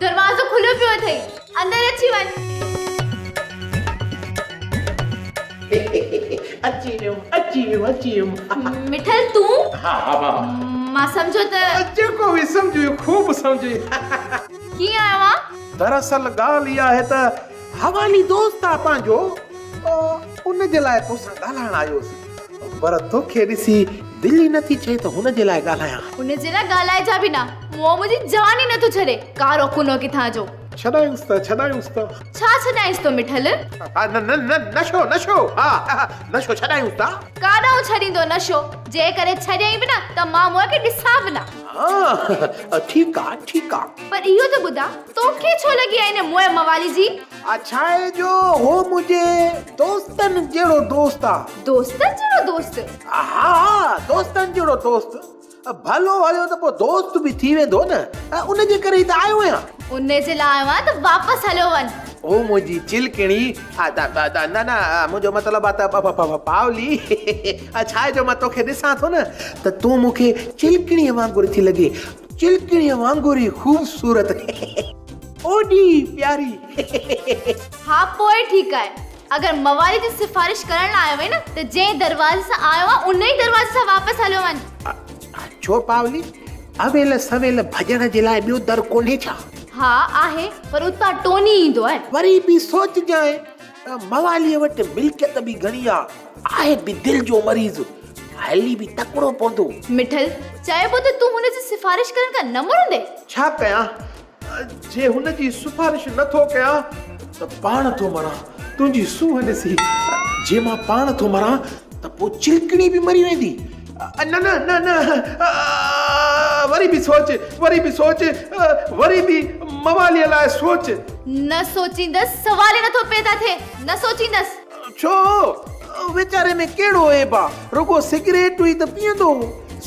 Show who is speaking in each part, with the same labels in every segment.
Speaker 1: दरवाज़ो खुलियो पियो अथई, अंदर अची वञ।
Speaker 2: अची वियुमि।
Speaker 1: मिठल तूं?
Speaker 2: हा
Speaker 1: मां सम्झो त
Speaker 2: जेको बि सम्झो खूब सम्झो।
Speaker 1: कीअं आयो आहे?
Speaker 2: दरअसल ॻाल्हि इहा आहे त हवाली दोस्त आहे पंहिंजो, उन जे लाइ तोसां ॻाल्हाइण आयोसि, पर तोखे ॾिसी दिलि ई नथी चए त हुन जे लाइ ॻाल्हायां।
Speaker 1: उन जे लाइ ॻाल्हाइजा बि न, उहो मुंहिंजी जान ई नथो छॾे, कारो कुनो किथां जो।
Speaker 2: छॾायूंसि त
Speaker 1: छा छॾाईंसि तो मिठल?
Speaker 2: नशो हा नशो छॾायूंसि था।
Speaker 1: काॾां छॾींदो नशो? जे करे छॾियईं बि न त मां मुंहं खे ॾिसां बि न।
Speaker 2: ठीकु आहे।
Speaker 1: पर इहो त ॿुधा, तोखे छो लॻी आहे इन मुंहं मवाली जी?
Speaker 2: अच्छा आहे जो हो मुंहिंजे दोस्तनि जहिड़ो दोस्त आहे।
Speaker 1: दोस्तनि जहिड़ो दोस्त?
Speaker 2: हा दोस्तनि जहिड़ो दोस्त। भलो हलियो त पोइ दोस्त बि थी वेंदो न, उन जे करे ई त आयो आहियां।
Speaker 1: उन जे लाइ आयो आहे त वापसि हलियो वञ।
Speaker 2: ओ मुंहिंजी चिलकणी, न मुंहिंजो मतिलबु आहे त पावली। छा आहे जो मां तोखे ॾिसां थो न त तूं मूंखे चिलकणीअ वांगुरु थी लॻे, चिलकणीअ वांगुरु ई ख़ूबसूरत, ओॾी प्यारी।
Speaker 1: हा पोइ ठीकु आहे, अगरि मवाली जी सिफारिश करण लाइ आयो आहे न त जंहिं दरवाज़े सां आयो आहे उन ई दरवाज़े सां वापसि हलियो वञ।
Speaker 2: छो पावली, अवेल सवेल भॼण जे लाइ ॿियो दर कोन्हे छा?
Speaker 1: हा आहे, पर उतां टोनी ईंदो आहे।
Speaker 2: वरी बि सोचजांइ, मवालीअ वटि मिल्कियत बि घणी आहे बि दिलि जो मरीज़, हली बि तकिड़ो पवंदो।
Speaker 1: मिठल, चइबो त तूं हुनजी सिफारिश करण खां न मुड़ंदे?
Speaker 2: छा कयां, जे हुनजी सिफारिश नथो कयां त पाण थो मरां। तुंहिंजी सूंहं ॾिसी जे मां पाण थो मरां त पोइ चिलकणी बि मरी वेंदी। न वरी बि सोच, वरी बि मवालीअ लाइ सोच।
Speaker 1: न सोचींदसि, सवाल ई नथो पैदा थिए, न सोचींदसि।
Speaker 2: छो, वीचारे में कहिड़ो ऐब आहे, रुगो सिगरेट ई त पीअंदो।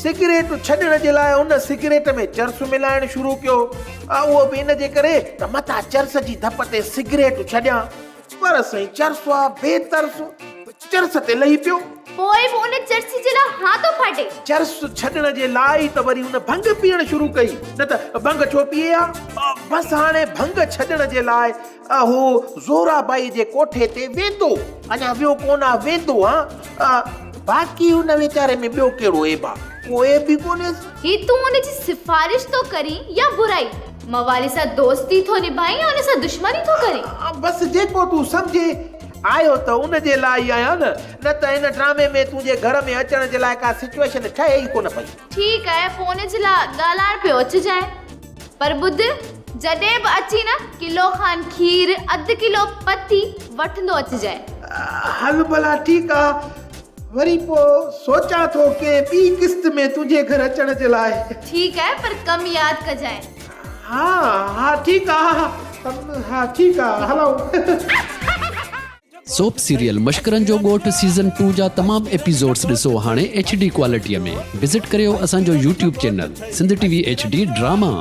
Speaker 2: सिगरेट छॾण जे लाइ उन सिगरेट में चर्स मिलाइण शुरू कयो, उहो बि इन जे करे त मथां चर्स जी धप ते सिगरेट छॾियां। पर साईं चर्स आहे बेतर्स, चर्स ते लही पियो।
Speaker 1: पोइ बि उन चर्सी जे लाइ हा तो फाटे।
Speaker 2: चर्स छॾण जे लाइ त वरी उन भंग पीअण शुरू कई, न त भंग छो पीए आ। बसि हाणे भंग छॾण जे लाइ हू ज़ोराबाई जे कोठे ते वेंदो, अञा वियो कोन आहे, वेंदो। बाक़ी हुन वीचारे में ॿियो कहिड़ो ऐब आहे, कोई बि कोन्हे।
Speaker 1: ही तूं उनजी सिफारिश तो करी या बुराई? मवाली सां दोस्ती थो निभाई या उन सां दुश्मनी थो करी?
Speaker 2: बसि जेको तूं सम्झे। आयो त उन जे लाइ ई आहियां न त इन ड्रामे में तुंहिंजे घर में अचण जे लाइ का सिचुएशन ठहे ई कोन पई।
Speaker 1: ठीकु आहे, पोइ उन जे लाइ ॻाल्हाइण पियो अचिजांइ, पर ॿुध, जॾहिं बि अची न किलो खान खीर, अधु किलो पती वठंदो अचिजांइ।
Speaker 2: हल भला ठीकु आहे, वरी पोइ सोचां थो के ॿी किस्त में तुंहिंजे घर अचण जे लाइ।
Speaker 1: ठीकु आहे, पर कम यादि कजांइ।
Speaker 2: हा ठीकु आहे, हलो।
Speaker 3: सोप सीरियल मशकरनि जो ॻोठ सीज़न 2 जा तमामु एपिसोड्स ॾिसो हाणे HD क्वालिटीअ में। विज़िट करियो असांजो YouTube channel Sindh TV HD drama.